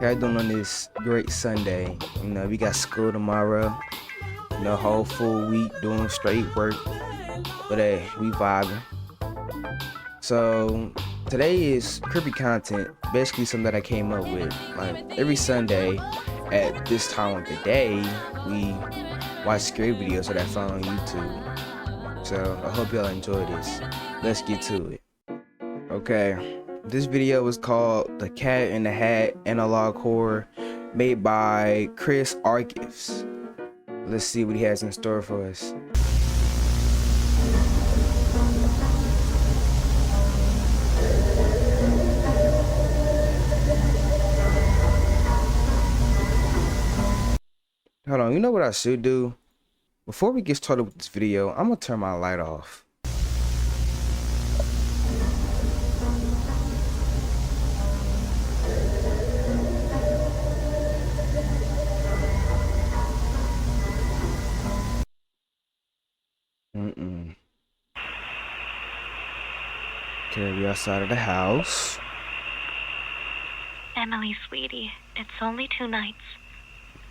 How you doing on this great Sunday? We got school tomorrow. Whole full week doing straight work. But hey, we vibing. So today is creepy content. Basically something that I came up with. Like every Sunday at this time of the day, we watch scary videos that I found on YouTube. So I hope y'all enjoy this. Let's get to it. Okay. This video is called The Cat in the Hat Analog Horror, made by Chris Argifs. Let's see what he has in store for us. Hold on, you know what I should do? Before we get started with this video, I'm gonna turn my light off. Okay, we outside of the house. Emily, sweetie, it's only 2 nights.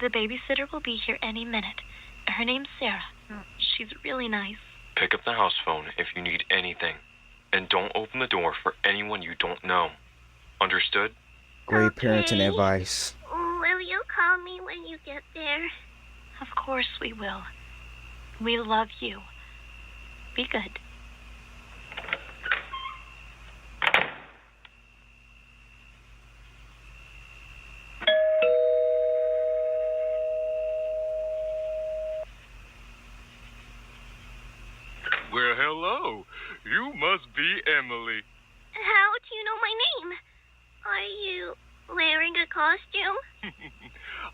The babysitter will be here any minute. Her name's Sarah. She's really nice. Pick up the house phone if you need anything. And don't open the door for anyone you don't know. Understood? Great parenting advice. Will you call me when you get there? Of course we will. We love you. Be good. Well, hello. You must be Emily. How do you know my name? Are you wearing a costume?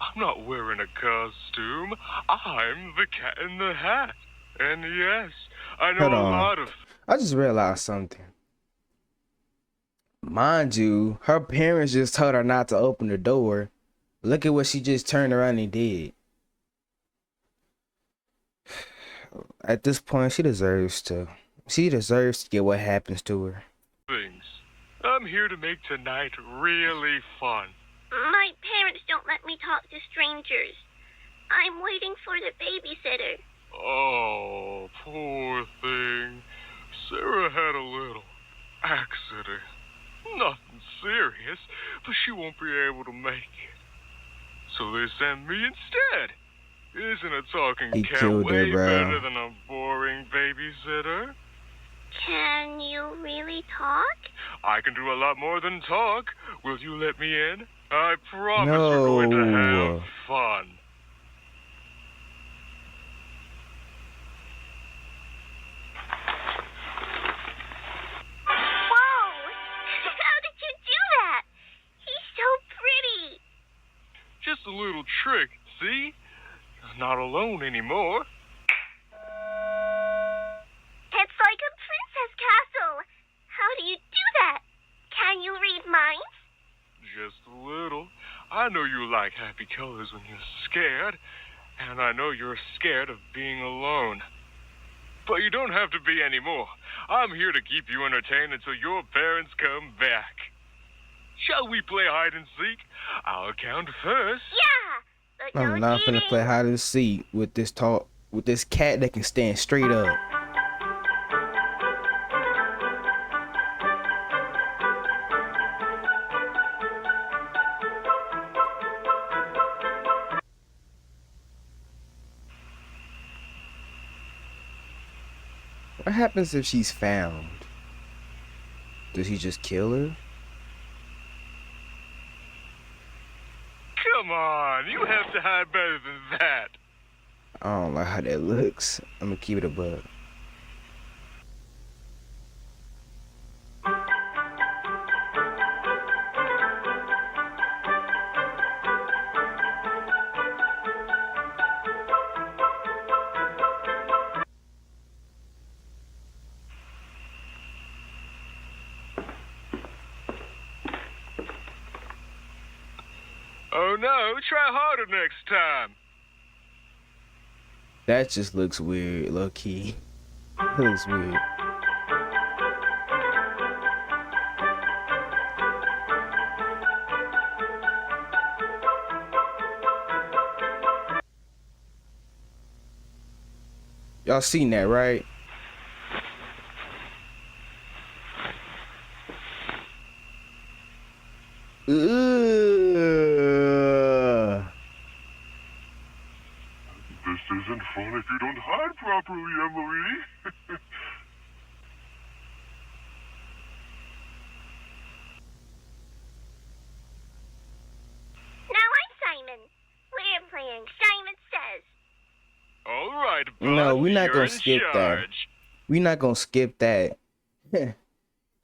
I'm not wearing a costume. I'm the Cat in the Hat. And yes, I know Hold a on. lot of... I just realized something. Mind you, her parents just told her not to open the door. Look at what she just turned around and did. At this point, she deserves to get what happens to her. things. I'm here to make tonight really fun. My parents don't let me talk to strangers. I'm waiting for the babysitter. Oh, poor thing. Sarah had a little accident. Nothing serious, but she won't be able to make it. So they sent me instead. Isn't a talking He cat killed her, way bro. better than a boring babysitter? Can you really talk? I can do a lot more than talk. Will you let me in? I promise we're going to No. have fun. Whoa! How did you do that? He's so pretty. Just a little trick, see? Not alone anymore. It's like a princess castle. How do you do that? Can you read minds? Just a little. I know you like happy colors when you're scared, and I know you're scared of being alone. But you don't have to be anymore. I'm here to keep you entertained until your parents come back. Shall we play hide and seek? I'll count first. Yeah. But I'm no not finna cheating. play hide and seek with this cat that can stand straight up. What happens if she's found? Does he just kill her? Come on, you have to hide better than that. I don't like how that looks. I'm gonna keep it a bug. Oh no, try harder next time. That just looks weird, low key. It looks weird. Y'all seen that, right? Ugh. This isn't fun if you don't hide properly, Emily. Now I'm Simon. We're playing Simon Says. All right, Bud. No, we're not you're gonna in skip that. charge. We're not gonna skip that. We're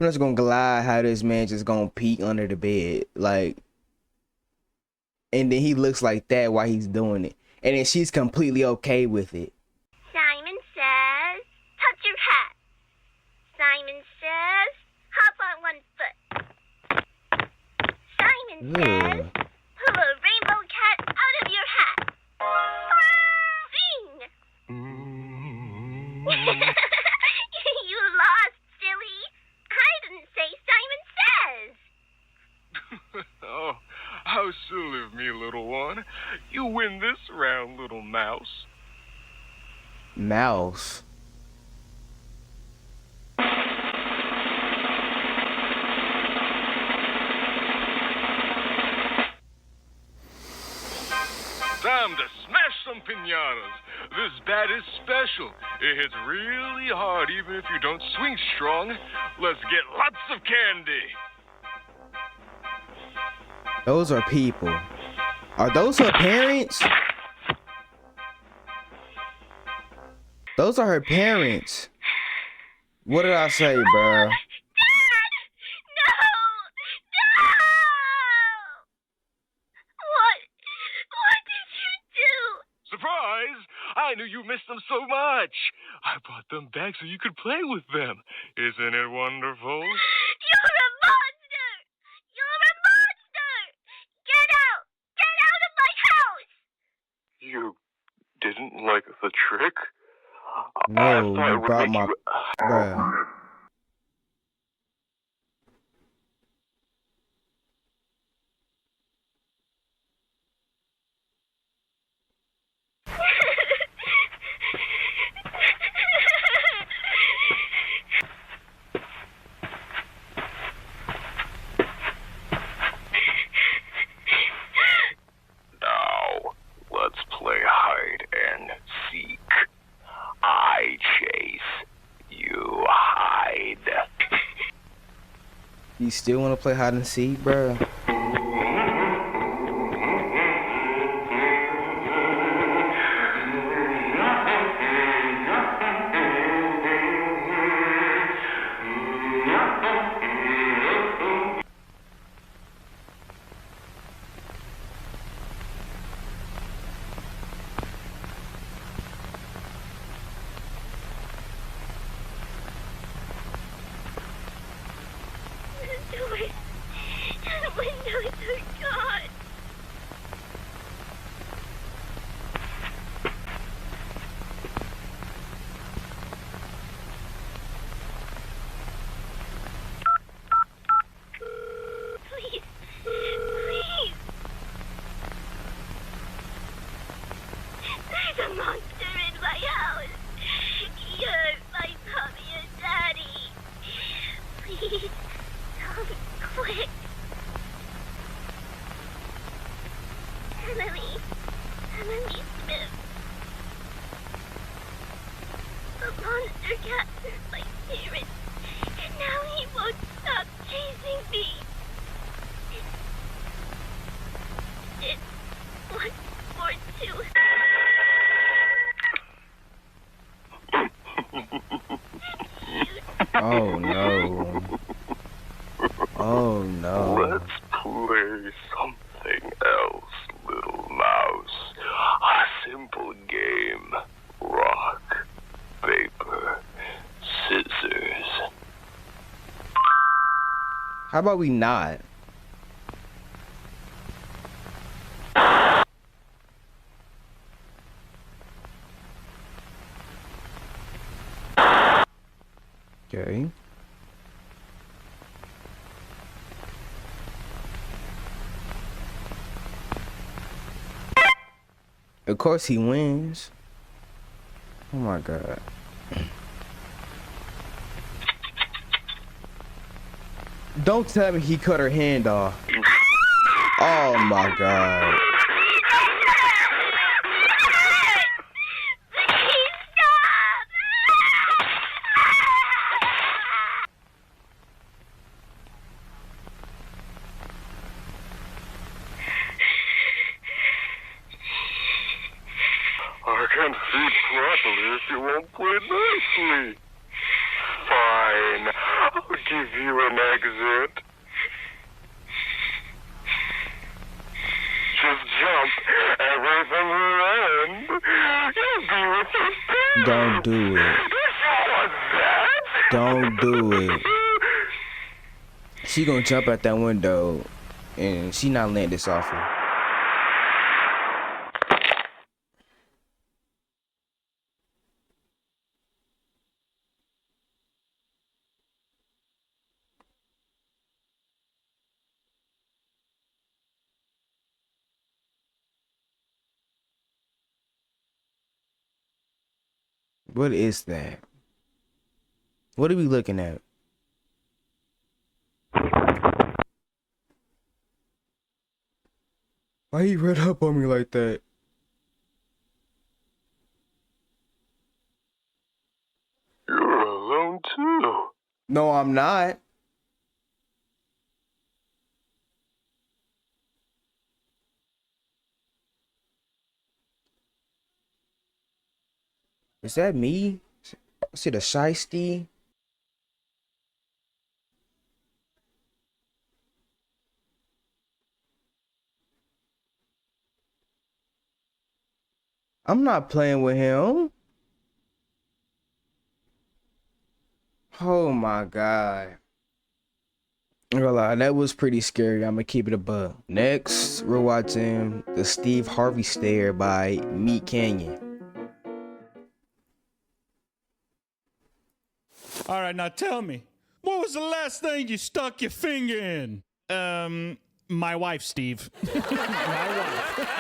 just gonna glide how this man just gonna peek under the bed, like, and then he looks like that while he's doing it, and then she's completely okay with it. Simon Says, touch your hat. Simon Says, hop on one foot. Simon Says, Ugh. pull a rainbow cat out of your hat. Sing! You lost, silly. I didn't say Simon Says. Oh, how silly of me, little one. You win this round, little mouse. Mouse. Time to smash some piñatas. This bat is special. It hits really hard even if you don't swing strong. Let's get lots of candy. Those are people. Are those her parents? Those are her parents. What did I say, bruh? Dad! No! No! What did you do? Surprise! I knew you missed them so much. I brought them back so you could play with them. Isn't it wonderful? You're a monster! You're a monster! Get out! Get out of my house! You didn't like the trick? No, you brought my bruh. Now, let's play hide and seek. I chase, you hide. You still want to play hide and seek, bruh? The windows are gone. Please, please. There's a monster in my house. You're my mommy and daddy. Please, come quick. Emily Smith. The monster captured my parents, and now he won't stop chasing me. It's 142. Oh no. Oh no. Let's play something else, little mouse. A simple game. Rock, paper, scissors. How about we not? Okay. Of course he wins. Oh my god. Don't tell me he cut her hand off. Oh my god. I can't feed properly if you won't play nicely. Fine, I'll give you an exit. Just jump away from her end. You'll be with your parents. Don't do it. What's that? Don't do it. She gonna jump out that window and she not land this off her. What is that? What are we looking at? Why you ran up on me like that? You're alone too. No, I'm not. Is that me? Is it a shiesty? I'm not playing with him. Oh my god. I'm gonna lie, that was pretty scary. I'm gonna keep it above. Next, we're watching The Steve Harvey Stare by Meat Canyon. All right, now tell me, what was the last thing you stuck your finger in? My wife, Steve. My wife.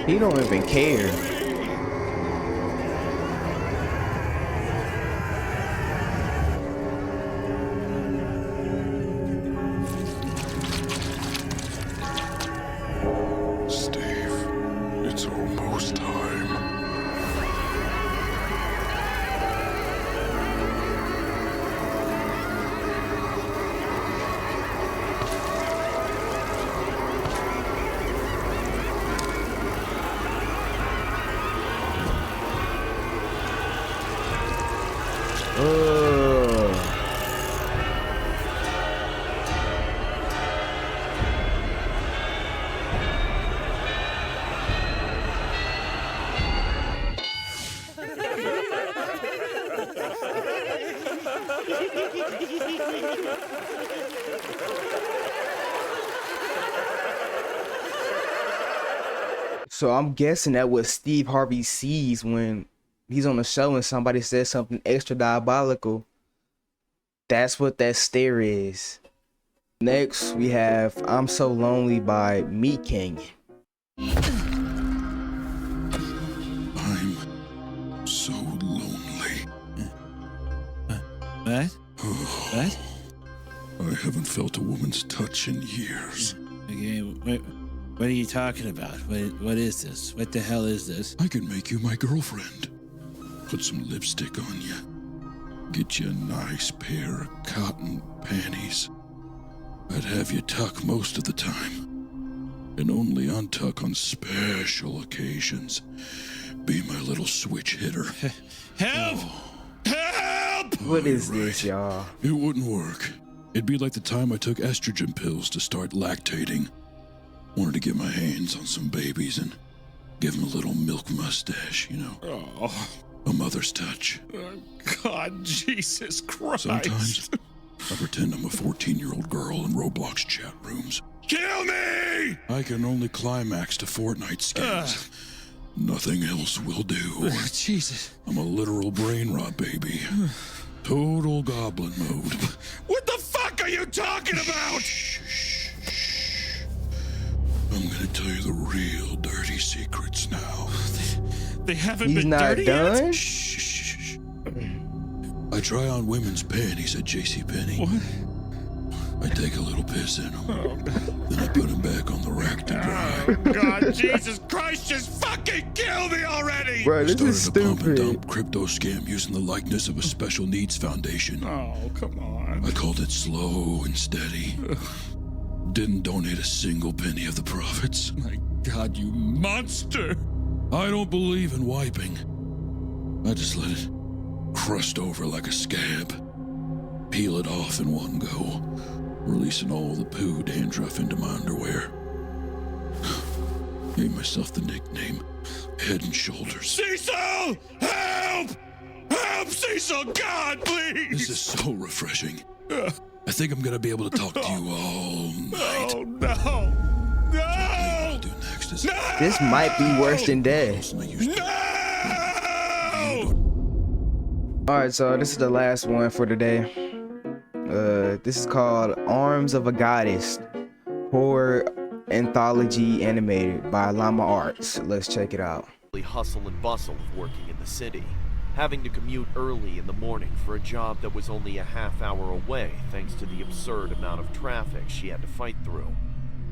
He don't even care. Steve, it's almost time. So I'm guessing that what Steve Harvey sees when he's on the show and somebody says something extra diabolical. That's what that stare is. Next, we have I'm So Lonely by Meat Canyon. What? What? I haven't felt a woman's touch in years. Okay, what are you talking about? What is this? What the hell is this? I can make you my girlfriend. Put some lipstick on you. Get you a nice pair of cotton panties. I'd have you tuck most of the time. And only untuck on special occasions. Be my little switch hitter. Help! Help! What is this, y'all? It wouldn't work. It'd be like the time I took estrogen pills to start lactating. Wanted to get my hands on some babies and give them a little milk mustache, you know. Oh, A mother's touch. God, Jesus Christ. Sometimes I pretend I'm a 14-year-old girl in Roblox chat rooms. Kill me! I can only climax to Fortnite skins. Nothing else will do. Jesus. I'm a literal brain rot baby. Total goblin mode. What the fuck are you talking about? I'm gonna tell you the real dirty secrets now. They haven't He's been not dirty done? yet? Shh. I try on women's panties at JCPenney. What? I take a little piss in them. Then I put them back on the rack to dry. Oh, God, Jesus Christ, just fucking kill me already! Bro, this is Started a pump and stupid. dump crypto scam using the likeness of a special needs foundation. Oh, come on. I called it slow and steady. Didn't donate a single penny of the profits. My God, you monster! I don't believe in wiping. I just let it crust over like a scab. Peel it off in one go, releasing all the poo dandruff into my underwear. Gave myself the nickname Head and Shoulders. Cecil! Help! Help, Cecil! God, please! This is so refreshing. I think I'm gonna be able to talk to you all night. Oh, no! What No! I'll do next is This might be worse than death. worse than I used to. No! Alright, so this is the last one for today. This is called Arms of a Goddess, horror anthology animated by Llama Arts. Let's check it out. Hustle and bustle of working in the city, having to commute early in the morning for a job that was only a half hour away thanks to the absurd amount of traffic she had to fight through.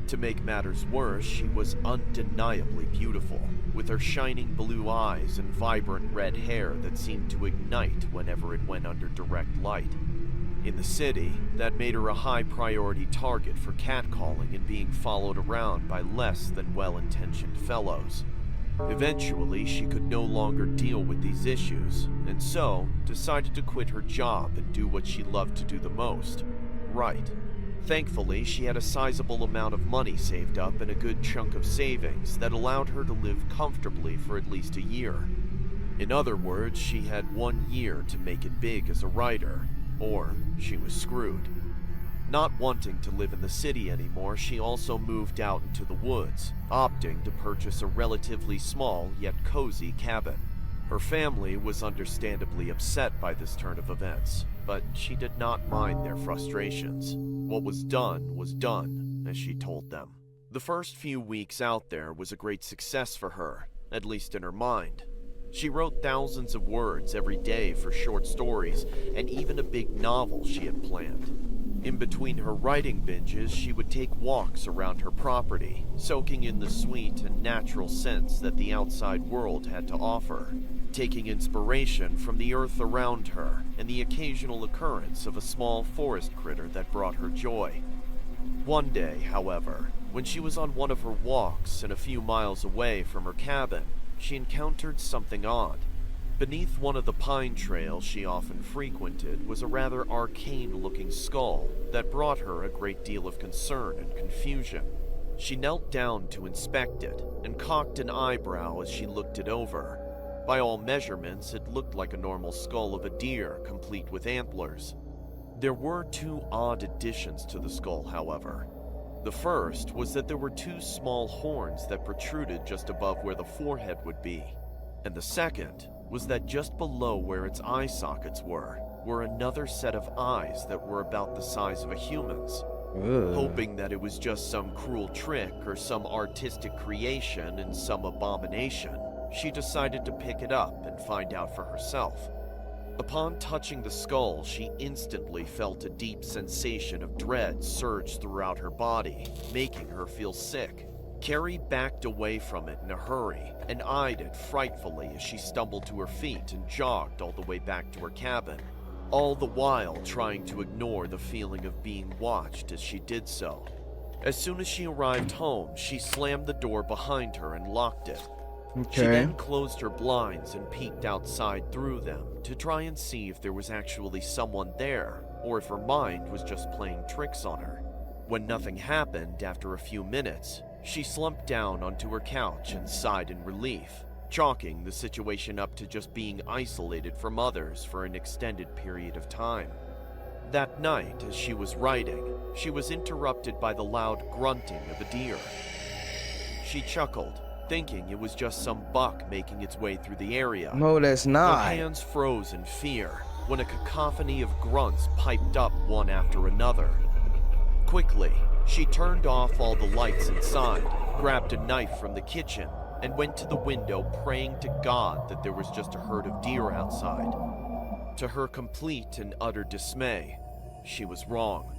To make matters worse, she was undeniably beautiful, with her shining blue eyes and vibrant red hair that seemed to ignite whenever it went under direct light. In the city, that made her a high-priority target for catcalling and being followed around by less than well-intentioned fellows. Eventually, she could no longer deal with these issues, and so decided to quit her job and do what she loved to do the most: write. Thankfully, she had a sizable amount of money saved up and a good chunk of savings that allowed her to live comfortably for at least a year. In other words, she had 1 year to make it big as a writer, or she was screwed. Not wanting to live in the city anymore, she also moved out into the woods, opting to purchase a relatively small yet cozy cabin. Her family was understandably upset by this turn of events, but she did not mind their frustrations. What was done, as she told them. The first few weeks out there was a great success for her, at least in her mind. She wrote thousands of words every day for short stories, and even a big novel she had planned. In between her writing binges, she would take walks around her property, soaking in the sweet and natural scents that the outside world had to offer, taking inspiration from the earth around her and the occasional occurrence of a small forest critter that brought her joy. One day, however, when she was on one of her walks and a few miles away from her cabin, she encountered something odd. Beneath one of the pine trails she often frequented was a rather arcane-looking skull that brought her a great deal of concern and confusion. She knelt down to inspect it and cocked an eyebrow as she looked it over. By all measurements, it looked like a normal skull of a deer, complete with antlers. There were two odd additions to the skull, however. The first was that there were two small horns that protruded just above where the forehead would be. And the second was that just below where its eye sockets were another set of eyes that were about the size of a human's. Ugh. Hoping that it was just some cruel trick or some artistic creation and some abomination, she decided to pick it up and find out for herself. Upon touching the skull, she instantly felt a deep sensation of dread surge throughout her body, making her feel sick. Carrie backed away from it in a hurry and eyed it frightfully as she stumbled to her feet and jogged all the way back to her cabin, all the while trying to ignore the feeling of being watched as she did so. As soon as she arrived home, she slammed the door behind her and locked it. She then closed her blinds and peeked outside through them to try and see if there was actually someone there or if her mind was just playing tricks on her. When nothing happened after a few minutes, she slumped down onto her couch and sighed in relief, chalking the situation up to just being isolated from others for an extended period of time. That night, as she was writing, she was interrupted by the loud grunting of a deer. She chuckled, thinking it was just some buck making its way through the area. No, that's not. Her hands froze in fear when a cacophony of grunts piped up one after another. Quickly, she turned off all the lights inside, grabbed a knife from the kitchen, and went to the window praying to God that there was just a herd of deer outside. To her complete and utter dismay, she was wrong.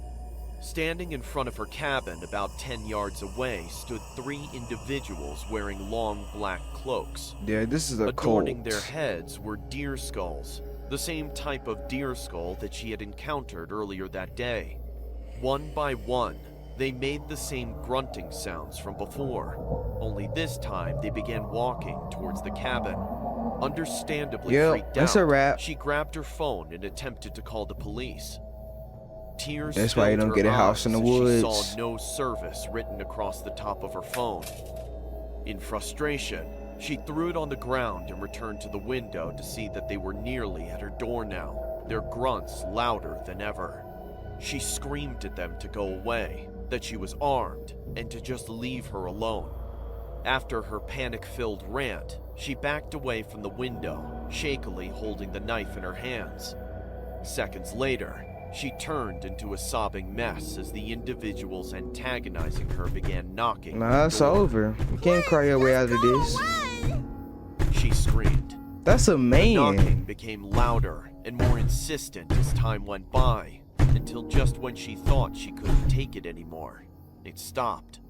Standing in front of her cabin about 10 yards away stood 3 individuals wearing long black cloaks. Yeah, this is a Adorning cult. their heads were deer skulls, the same type of deer skull that she had encountered earlier that day. One by one, they made the same grunting sounds from before, only this time they began walking towards the cabin. Understandably freaked that's out, a wrap. she grabbed her phone and attempted to call the police. Tears That's why you filled don't her get a house in the eyes as woods. She saw no service written across the top of her phone. In frustration, she threw it on the ground and returned to the window to see that they were nearly at her door now, their grunts louder than ever. She screamed at them to go away, that she was armed, and to just leave her alone. After her panic-filled rant, she backed away from the window, shakily holding the knife in her hands. Seconds later, she turned into a sobbing mess as the individuals antagonizing her began knocking. Nah, it's over. You can't cry your way out of this. She screamed. That's a The man. knocking became louder and more insistent as time went by, until just when she thought she couldn't take it anymore, it stopped.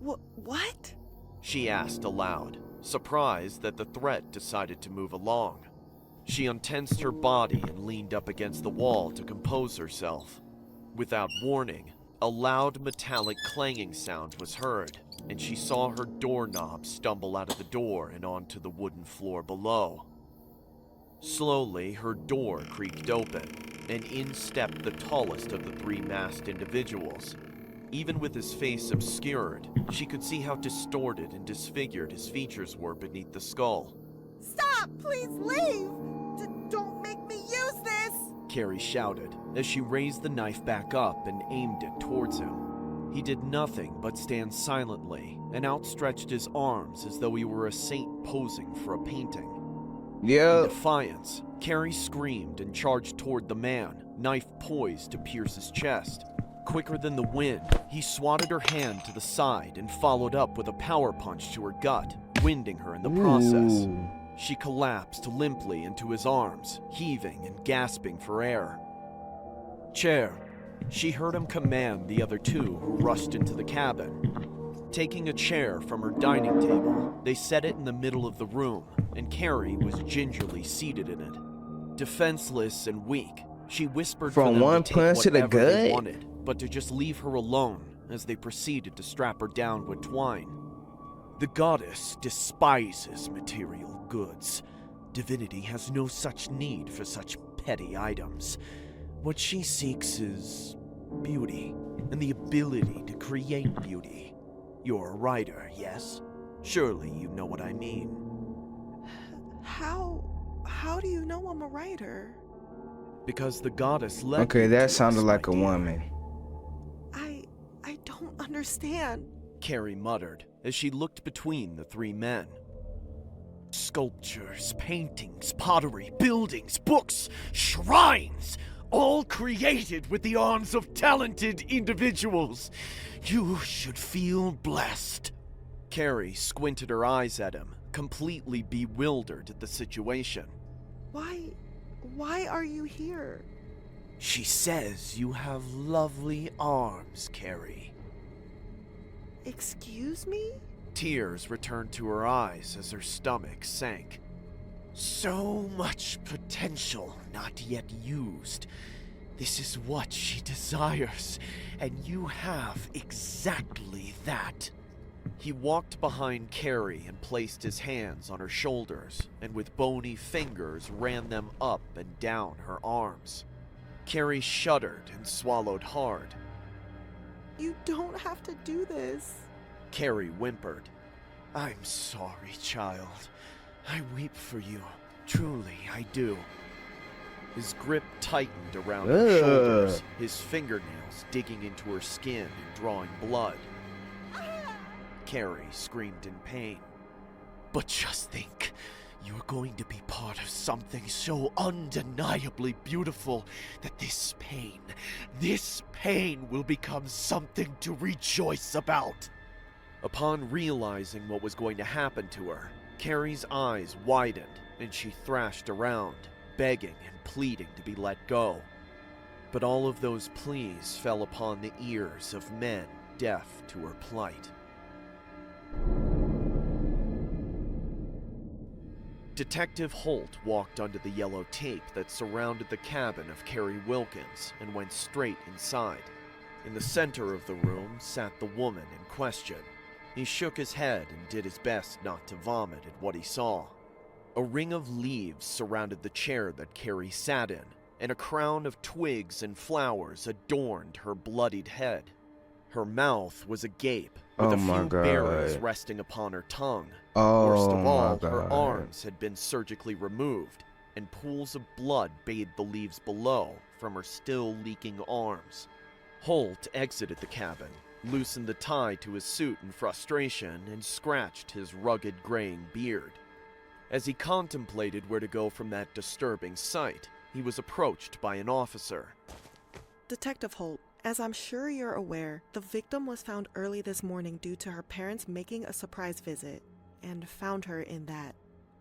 What? She asked aloud, surprised that the threat decided to move along. She untensed her body and leaned up against the wall to compose herself. Without warning, a loud metallic clanging sound was heard, and she saw her doorknob stumble out of the door and onto the wooden floor below. Slowly, her door creaked open, and in stepped the tallest of the 3 masked individuals. Even with his face obscured, she could see how distorted and disfigured his features were beneath the skull. Stop! Please leave! Don't make me use this! Carrie shouted as she raised the knife back up and aimed it towards him. He did nothing but stand silently and outstretched his arms as though he were a saint posing for a painting. In defiance, Carrie screamed and charged toward the man, knife poised to pierce his chest. Quicker than the wind, he swatted her hand to the side and followed up with a power punch to her gut, winding her in the process. She collapsed limply into his arms, heaving and gasping for air. Chair. She heard him command the other 2 who rushed into the cabin. Taking a chair from her dining table, they set it in the middle of the room, and Carrie was gingerly seated in it. Defenseless and weak, she whispered for them one to take punch to the whatever they gut? wanted, but to just leave her alone as they proceeded to strap her down with twine. The goddess despises material goods. Divinity has no such need for such petty items. What she seeks is beauty, and the ability to create beauty. You're a writer, yes? Surely you know what I mean. How do you know I'm a writer? Because the goddess led Okay, you that to sounded us, like my a dear. woman. I don't understand. Carrie muttered as she looked between the 3 men. Sculptures, paintings, pottery, buildings, books, shrines, all created with the arms of talented individuals. You should feel blessed. Carrie squinted her eyes at him, completely bewildered at the situation. Why are you here? She says you have lovely arms, Carrie. Excuse me? Tears returned to her eyes as her stomach sank. So much potential not yet used. This is what she desires, and you have exactly that. He walked behind Carrie and placed his hands on her shoulders, and with bony fingers ran them up and down her arms. Carrie shuddered and swallowed hard. You don't have to do this. Carrie whimpered. I'm sorry, child. I weep for you. Truly, I do. His grip tightened around her shoulders, his fingernails digging into her skin and drawing blood. Carrie screamed in pain. But just think, you're going to be part of something so undeniably beautiful that this pain will become something to rejoice about. Upon realizing what was going to happen to her, Carrie's eyes widened and she thrashed around, begging and pleading to be let go. But all of those pleas fell upon the ears of men deaf to her plight. Detective Holt walked under the yellow tape that surrounded the cabin of Carrie Wilkins and went straight inside. In the center of the room sat the woman in question. He shook his head and did his best not to vomit at what he saw. A ring of leaves surrounded the chair that Carrie sat in, and a crown of twigs and flowers adorned her bloodied head. Her mouth was agape, with a few berries resting upon her tongue. Worst of all, her arms had been surgically removed, and pools of blood bathed the leaves below from her still leaking arms. Holt exited the cabin, loosened the tie to his suit in frustration, and scratched his rugged graying beard. As he contemplated where to go from that disturbing sight, he was approached by an officer. Detective Holt, as I'm sure you're aware, the victim was found early this morning due to her parents making a surprise visit, and found her in that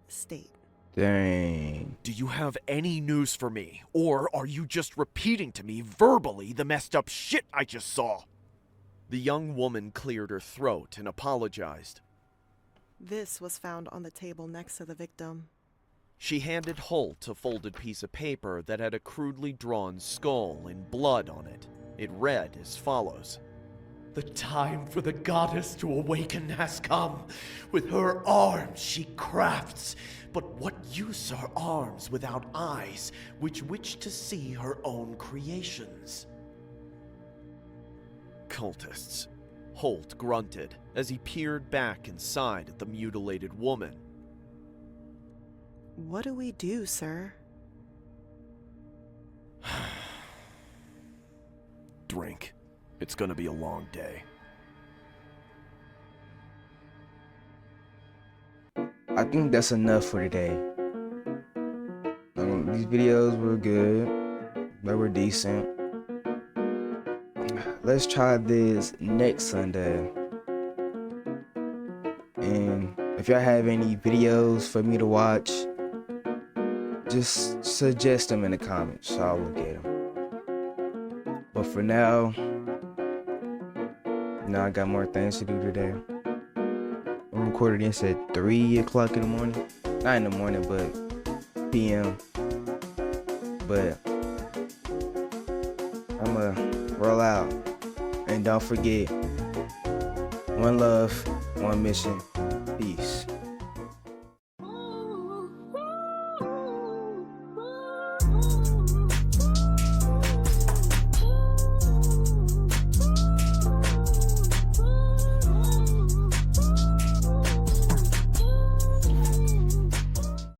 state. Dang. Do you have any news for me, or are you just repeating to me verbally the messed up shit I just saw? The young woman cleared her throat and apologized. This was found on the table next to the victim. She handed Holt a folded piece of paper that had a crudely drawn skull and blood on it. It read as follows. The time for the goddess to awaken has come. With her arms she crafts. But what use are arms without eyes, which wish to see her own creations? Cultists. Holt grunted as he peered back inside at the mutilated woman. What do we do, sir? Drink. It's gonna be a long day. I think that's enough for today. These videos were good. They were decent. Let's try this next Sunday. And if y'all have any videos for me to watch, just suggest them in the comments so I'll look at them. But for now, I got more things to do today. I'm recording this at 3 o'clock in the morning. Not in the morning, but PM. But I'ma roll out. And don't forget, one love, one mission.